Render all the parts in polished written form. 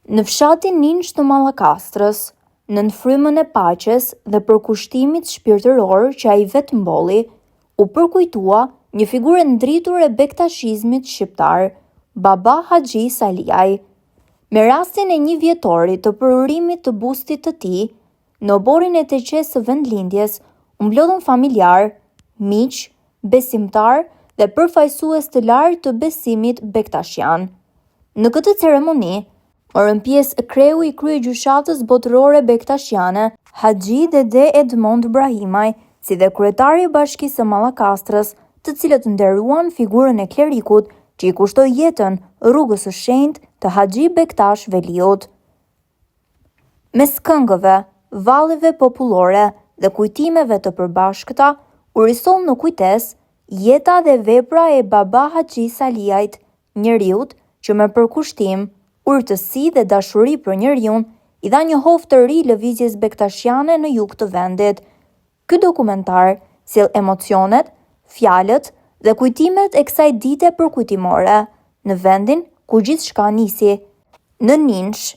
Në fshatin Ninç të Mallakastrës, nën frymën e paqes dhe përkushtimit shpirtëror që ai vetë mbolli, u përkujtua një figurë ndritur e bektashizmit shqiptar, Baba Haxhi Saliaj. Me rastin e 1 vjetorit të përurimit të bustit të tij, në oborin e teqes së vendlindjes, u mblodhën familjar, miq, besimtar dhe përfaqësues të lartë të besimit bektashian. Në këtë ceremoni, morën pjesë kreu i kryegjyshatës botërore bektashiane, Haxhi Dede Edmond Brahimaj, si dhe kryetari i Bashkisë së Mallakastrës, të cilët nderuan figurën e klerikut që i kushtoi jetën rrugës së shenjtë të Haxhi Bektash Veliut. Mes këngëve, vallëve popullore dhe kujtimeve të përbashkëta, u risol në kujtes jeta dhe vepra e Baba Haxhi Saliajt, njeriut që me përkushtim, urtësi dhe dashuri për njeriun, i dha një hof të ri lëvizjes bektashiane në jug të vendit. Ky dokumentar sjell emocionet, fjalët dhe kujtimet e kësaj dite përkujtimore, në vendin ku gjithçka nisi, në Ninç,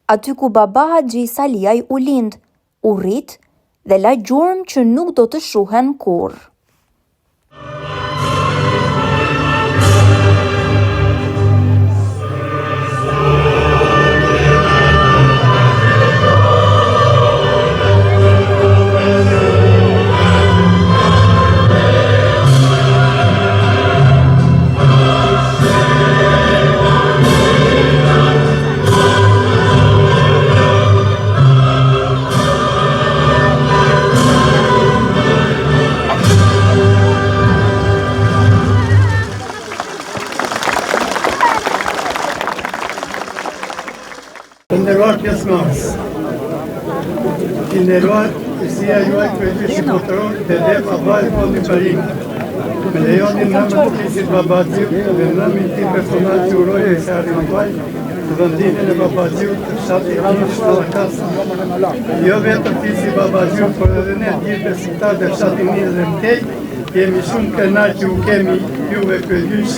aty ku Baba Haxhi Saliaj u lind, u rrit dhe la gjurmë që nuk do të shuhen kurrë. Të nderuar pjesëmarrës, të nderuar kësia juaj kryegjyshi botëror Dede Baba Edmond Brahimaj. Me lejonin në emër të fisit Babaxhiut dhe në emrin tim personal që uroj se arrivaj të vendinën e Babaxhiut të fshatit Ninç të Mallakastrës. Jo vetëm fisi Babaxhiut, por edhe ne gjithë besimtarët e fshatit Ninç dhe Mtej, jemi shumë kënaqur që u kemi juve kryegjysh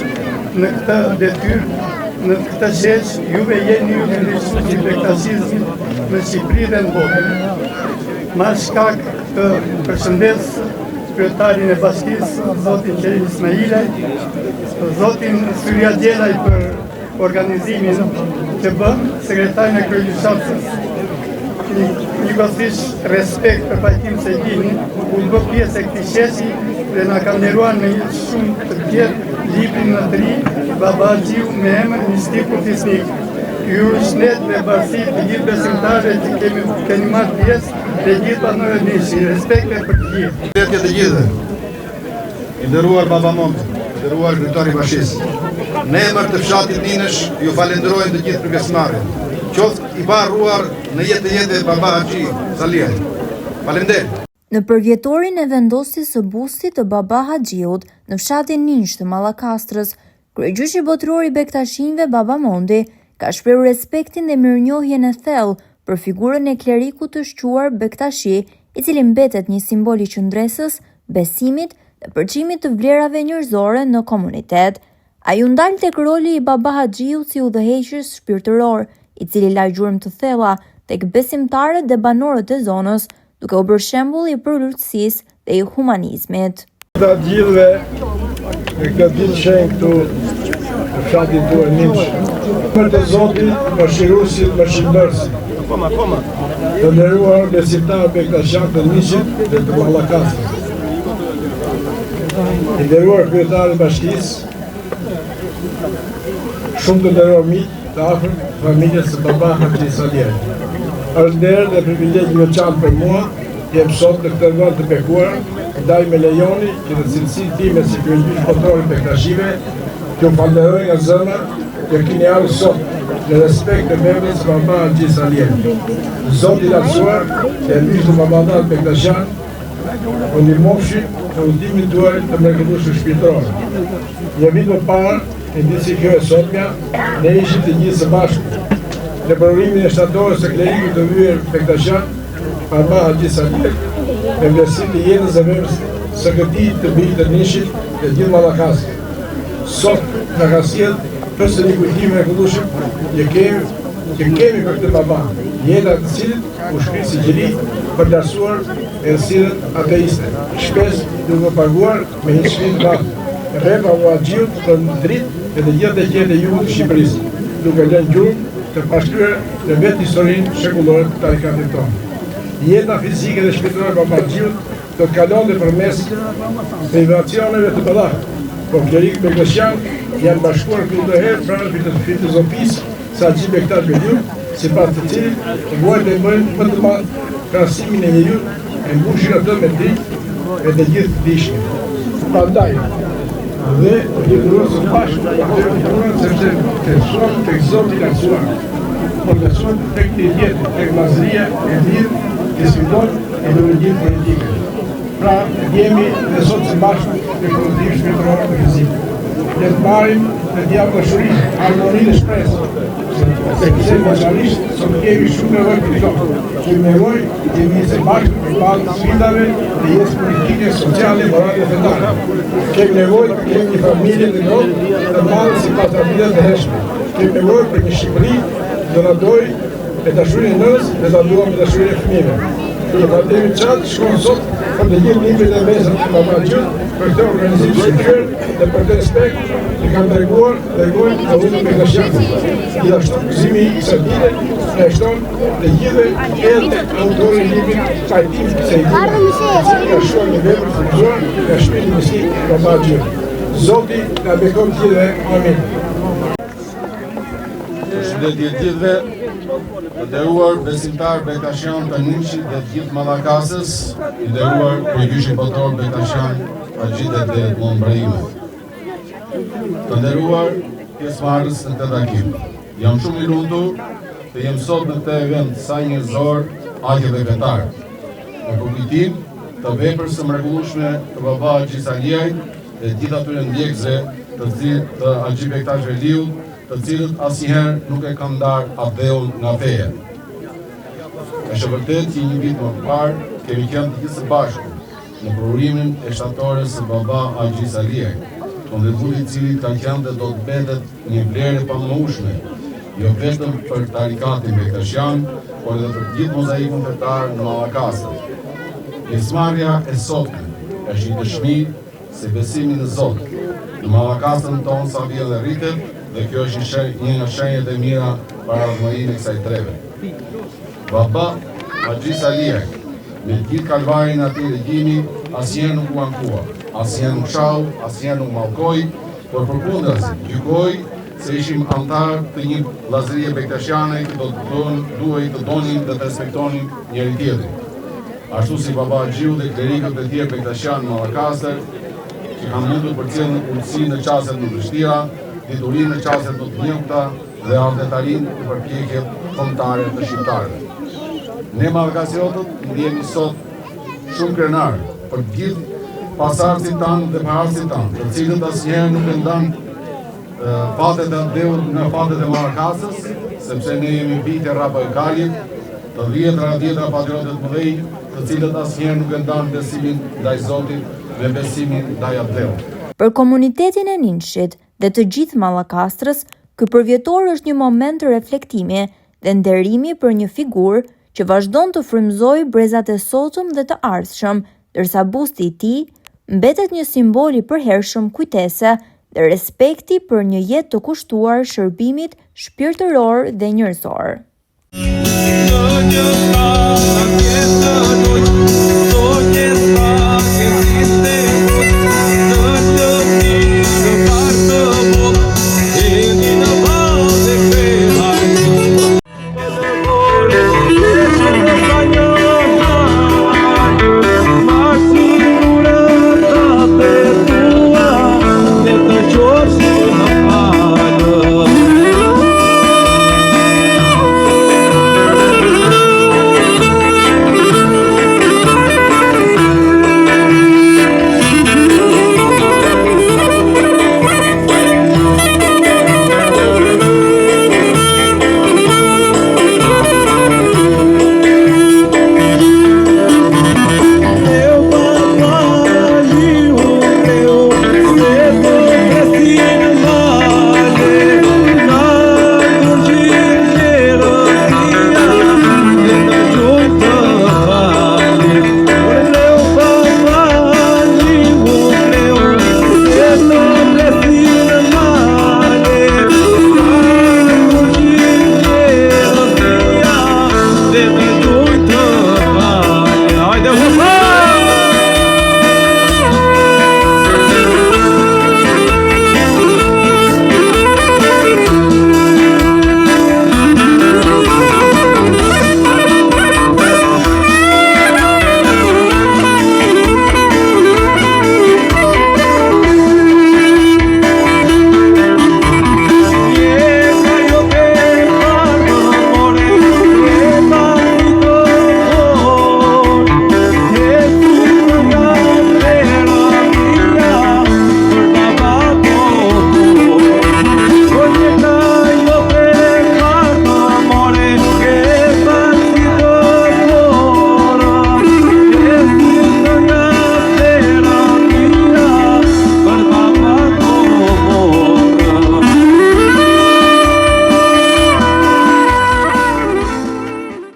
në këtë detyrë. Në këtë shesh, juve jeni ju në rishtu që bektashizmin në Shqipëri dhe në botë. Ma shkak të përshëndes kryetarin e bashkisë, zotin Qerim Ismailaj, zotin Surja Djelaj për organizimin që bën, sekretarin e kryegjyshatës. Një gjithësisht respekt për pajtim se gjini, u bë pjesë e këtij sheshi dhe na ka nderuar në një shumë të tjerë librin në të ri, Baba Haxhiu me emër Mistiku Fisnik. Ju shnet me bashkë të gjithë besimtarët që keni marrë pjesë dhe gjithë banorët e Ninçit. Respekte për të gjithë. Përshëndetje të gjithëve. I nderuar Baba Mond, i nderuar kryetari i bashkisë. Në emër të fshatit Ninësh ju falenderojmë të gjithë për pjesëmarrjen. Qoftë i barruar në jetë Baba Haxhi Saliaj. Faleminderit. Në përvjetorin e vendosjes së bustit të Baba Haxhiut në fshatin Ninç të Mallakastrës, kryegjyshi botëror i bektashinëve Baba Mondi ka shprehur respektin dhe mirënjohjen e thellë për figurën e klerikut të shquar bektashi, i cili mbetet një simbol i qëndresës, besimit dhe përçimit të vlerave njerëzore në komunitet. Ai u ndal tek roli i Baba Haxhiut si udhëheqës shpirtëror, i cili la gjurmë të thella tek besimtarët dhe banorët e zonës, duke u bërë shembull i përulësisë dhe i humanizmit. Të gjithëve në këtë ditë shenjtë këtu në fshatin tuaj Ninç, për të Zotit, mëshiruesit, mëshirëbërësit, të nderuar besimtarë bektashian të Ninçit dhe të Mallakastrës, i nderuar kryetari i bashkisë, shumë të nderuar miq të afërt familjes së Baba Haxhi Saliaj. Është nder dhe privilegj i veçantë për mua që jem sot në këtë vend të bekuar, ndaj me lejoni që në cilësinë time si kryegjysh botëror i bektashive, që u falenderoj nga zemra që keni ardhur sot në respekt të memrit së Baba Haxhi Saliaj. Zoti i lartësuar e mishë babadat bektashian, u ndihmofshi në udhëtimin tuaj të mrekullueshëm shpirtëror. Një vit më parë, në ditë si kjo e sotmja, ne ishim të gjithë së bashku në përurimin e shtatorës së klerikut të vyer bektashian, Baba Haxhi Saliaj, me vlerësinë të jetës dhe vepres së këtij të birit të Ninçit dhe gjithë Mallakastrës. Sot na ka sjell përsëri kujtim mrekullueshëm që kemi që kemi për këtë baba, jeta të cilit u shkrit si gjeli për lartësuar errësirën ateiste, shpesh duke paguar me një çmim të madh. Rreba u agjiut të dritë e të gjithë e gjetë e jugut të Shqipërisë, duke lënë gjurmë të pashkryar në vetë historinë shekullore të tarikatit tonë. Jeta fizike dhe shpirtërore e Babargjiut do të kalonte përmes privacioneve të mëdha, por klerikët Beklesjan janë bashkuar këto herë pranë filozofisë së Haxhi Bektash Beliu, sipas të cilit vuajt e bëjnë më të madh krahasimin e njeriu e mbushin atë me dritë e të gjithë të dishmin. Prandaj dhe lidhur së bashku sepse të shoh tek Zoti lartësuar, por të shoh tek jetë, tek mazëria e lirë që sfidon ideologjinë politike. Pra, jemi dhe sot së bashku të kolektiv shpirtëror të fizikë. Le të marrim të djallë dashurinë, harmoninë e shpresë. Se vazhdimisht sot kemi shumë nevojë për këto. Kemi nevojë të jemi së bashku përbalë sfidave të jetës politike, sociale, morale dhe fetare. Kemi nevojë të kemi një familje të ngrohtë të madhe sipas traditave të hershme. Kemi nevojë për një Shqipëri që na dojë me dashurinë e nënës dhe ta duam me dashurinë e fëmijëve. Dhe ta demi qatë shkon sot për të gjithë librit e mesat të Babargjiut për këtë organizim shqiptar dhe për këtë respekt që kanë treguar të ulën Beklesjanit. Gjithashtu gëzimi i kësaj dite e shton të gjithë edhe autorë i librit Pajtim se i ka shkruar një vepër të gjuar nga shpirti mistik i Babargjiut. Zoti na bekon të gjithëve. Amin. Përshëndetje të gjithëve. Të nderuar besimtar Bektashian Tanuçi dhe të gjithë Mallakasës, i nderuar kryegjyshi botror Bektashian Haxhi Devlet Mombrahimi. Të nderuar pjesëmarrës në këtë takim. Jam shumë i lumtur të jem sot në këtë event sa njerëzor, aq edhe fetar. Në përkujtim të veprës së mrekullueshme të Baba Haxhi Saliajt dhe gjithë atyre ndjekësve të Haxhi Bektash Beliu, të cilët asnjëherë nuk e kanë ndarë ateun nga feja. Është vërtet që një vit më parë kemi qenë të gjithë së bashku në prurimin e shtatores së Baba Haxhi Saliajt, kontributi i cili ka qenë dhe do të mbetet një vlerë e pamoshme, jo vetëm për tarikatin Bektashian, por edhe për gjithë mozaikun fetar në Mallakasë. Pjesëmarrja e sotme është një dëshmi se besimi në Zot në Mallakasën tonë sa vjen dhe rritet, dhe kjo është një nga shenjat e mira para ardhmërinë e kësaj treve. Baba Haxhi Saliajt, me gjithë kalvarin e atij regjimi, asnjëherë nuk u ankua, asnjëherë nuk shau, asnjëherë nuk mallkoi, por përkundrazi gjykoi se ishim antar të një vllazërie bektashiane që duhej të donin dhe të respektonin njëri tjetrin. Ashtu si Baba Haxhiu dhe klerikët e tjerë bektashian Mallakasë, që kanë mundur përcjellën urtësi në çastet më të vështira, diturinë në çastet më të njohura dhe ardhëtarinë në përpjekjet kombëtare të shqiptarëve. Ne mallakasiotët ndihemi sot shumë krenar për të gjithë pasardhësit tanë dhe paraardhësit tanë, të cilët asnjëherë nuk e ndan fatet e dheur nga fatet e Mallakasës, sepse ne jemi bijtë e Rapa e Kalit, të dhjetra patriotë të mëdhenj, të cilët asnjëherë nuk e ndan besimin ndaj Zotit me besimin ndaj ateut. Për komunitetin e Ninshit dhe të gjithë Mallakastrës, ky përvjetor është një moment të reflektimi dhe nderimi për një figurë që vazhdon të frymëzojë brezat e sotëm dhe të ardhshëm, ndërsa busti i tij mbetet një simbol i përhershëm kujtese dhe respekti për një jetë të kushtuar shërbimit shpirtëror dhe njerëzor.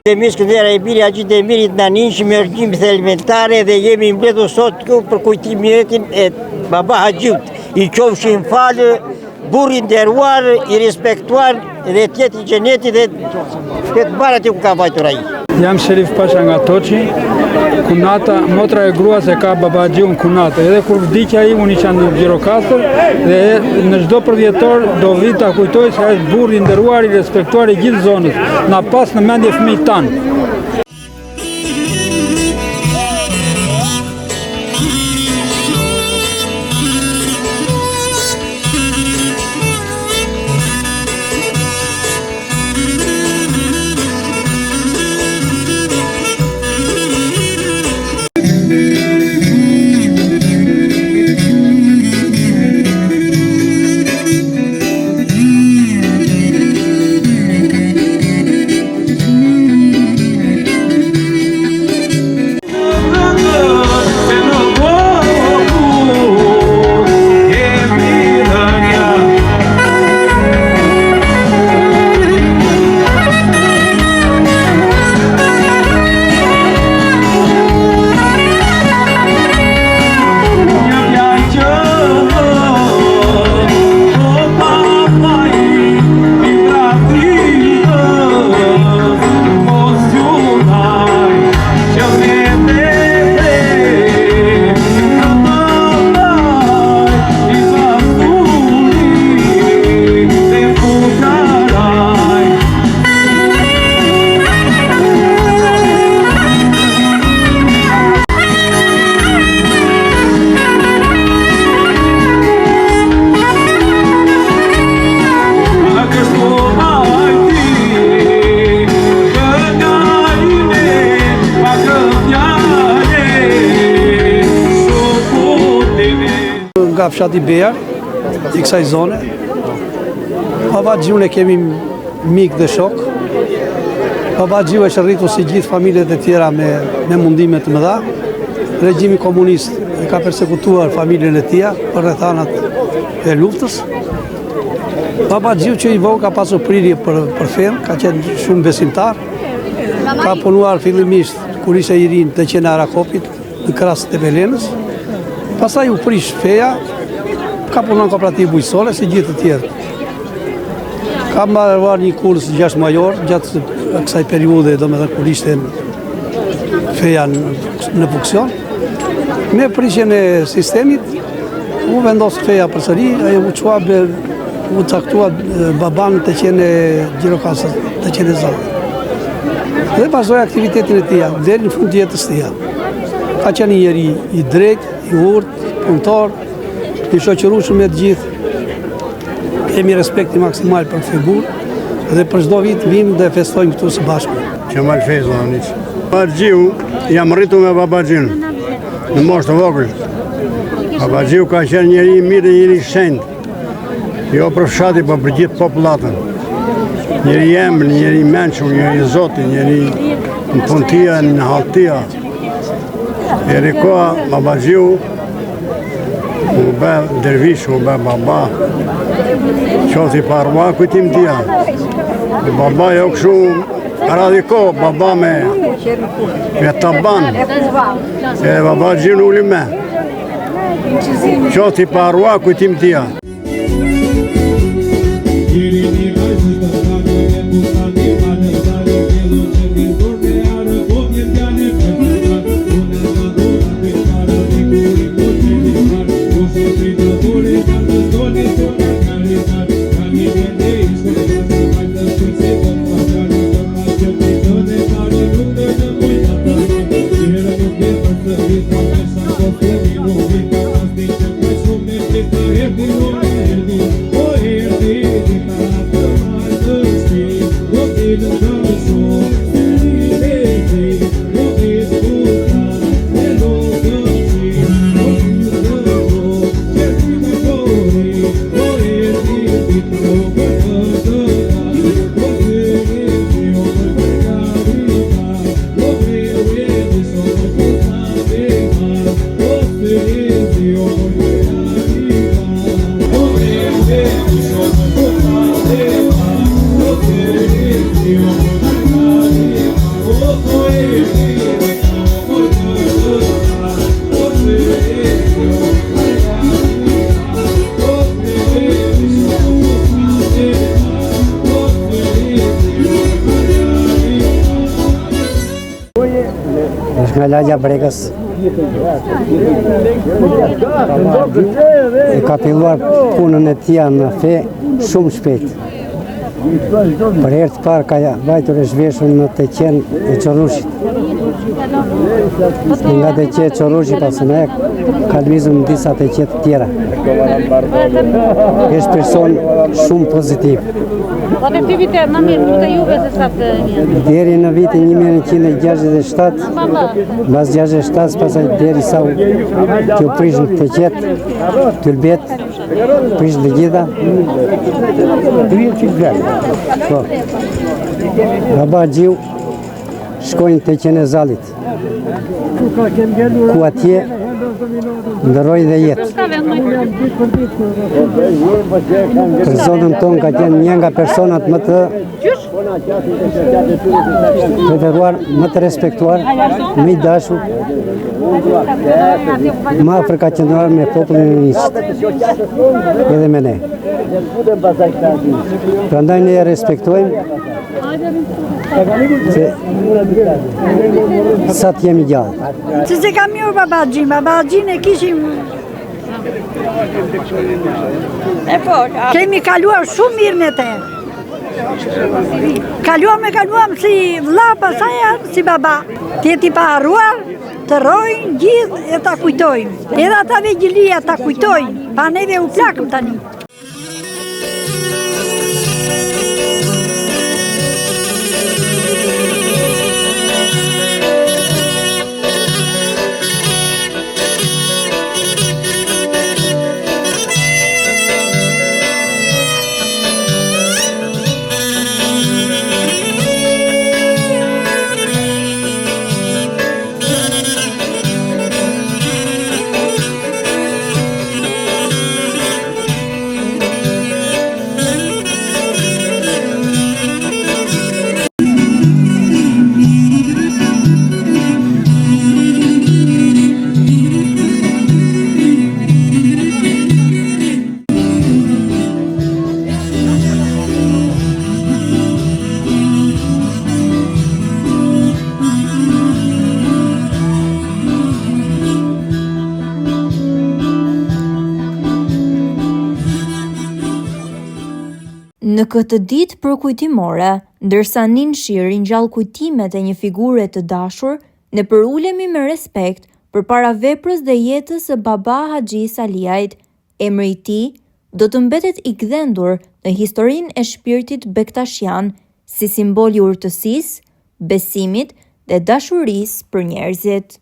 Kemi Skëndera e Biri Haxhi Demirit na niqi me argjimë elementare dhe jemi mbledhur sot këtu për kujtimin e Baba Haxhiut. I qofshin falë, burri nderuar, i respektuar dhe tjetë i xheneti dhe këtë barat ku ka vajtur ai. Jam Sherif Pasha nga Toçi. Kunata, motra e gruas e ka Baba Haxhiun Kunata. Edhe kur vdiqja ai unë isha në Gjirokastër dhe në çdo përvjetor do vi ta kujtoj se ai është burri i nderuar, i respektuar i gjithë zonës. Na pas në mendje fëmijët tanë. Nga fshati Beja, i kësaj zone. Baba Haxhiun e kemi mik dhe shok. Baba Haxhiu është rritur si gjithë familjet e tjera me mundime të mëdha. Regjimi komunist e ka persekutuar familjen e tij për rrethanat e luftës. Baba Haxhiu që i vogël ka pasur prirje për fen, ka qenë shumë besimtar. Ka punuar fillimisht kur ishte i ri te qena Arakopit në krahas të Belenës. Pastaj u prish feja, ka punuar në kooperativë bujqësore si gjithë të tjerë. Ka mbaruar një kurs 6 major gjatë kësaj periudhe, domethënë kur ishte feja në funksion. Me prishjen e sistemit, u vendos feja përsëri, ai u caktua baban të qenë Gjirokastër, të qenë Zallë. Dhe vazhdoi aktivitetin e tij deri në fund të jetës së tij. Ka qenë një njeri i drejtë, i urtë, punëtor, i shoqërueshëm me të gjithë. Kemi respekti maksimal për figurë dhe për çdo vit vim dhe festojmë këtu së bashku. Qemal Fezla nis. Baba Haxhiu, jam rritur me Baba Haxhiun në moshë të vogël. Baba Haxhiu ka qenë njeri i mirë, njeri i shenjtë. Jo për fshati, por për gjithë popullatën. Njeri i embël, njeri i mençur, njeri i Zotit, njeri në punëtia, në hallëtia. Deri koha Baba Haxhiu u bë dervish, u bë baba. Qofti parua kujtim tia. Baba jo kështu radiko, baba me taban. E Baba Haxhiu uli me. Qofti parua kujtim tia. nga lagja Brekës. E ka filluar punën e tij në fe shumë shpejt. Për herë të parë ka vajtur e zhveshur në Teqen e Çorushit. Nga Teqe e Çorushi pastaj ka lëvizur në disa teqe të tjera. Është person shumë pozitiv. Deri në vitin 1967, mbas 67, pastaj derisa t'u prishën teqet, Tylbet, prishën të gjitha. Po. Baba Xhiu shkojnë te Teqen e Zallit, ku atje ndërroi dhe jetë. Për zonën tonë ka qenë një nga personat më të preferuar, më të respektuar, më i dashur, më afër ka qenuar me popullin e nisë, edhe me ne. Prandaj ne e respektojmë, se sa të jemi gjallë. Se kam mirë Baba Xhin e kishim. Kemi kaluar shumë mirë me te. Kaluam si vlla, pastaj si baba. Ti pa harruar, të rojnë gjithë e ta kujtojnë. Edhe ata vegjilia ta kujtojnë, pa neve u plakëm tani. Në këtë ditë përkujtimore, ndërsa nin shiri ngjall kujtimet e një figure të dashur, ne përulemi me respekt përpara veprës dhe jetës së Baba Haxhi Saliajt. Emri i tij do të mbetet i gdhendur në historinë e shpirtit bektashian si simbol i urtësisë, besimit dhe dashurisë për njerëzit.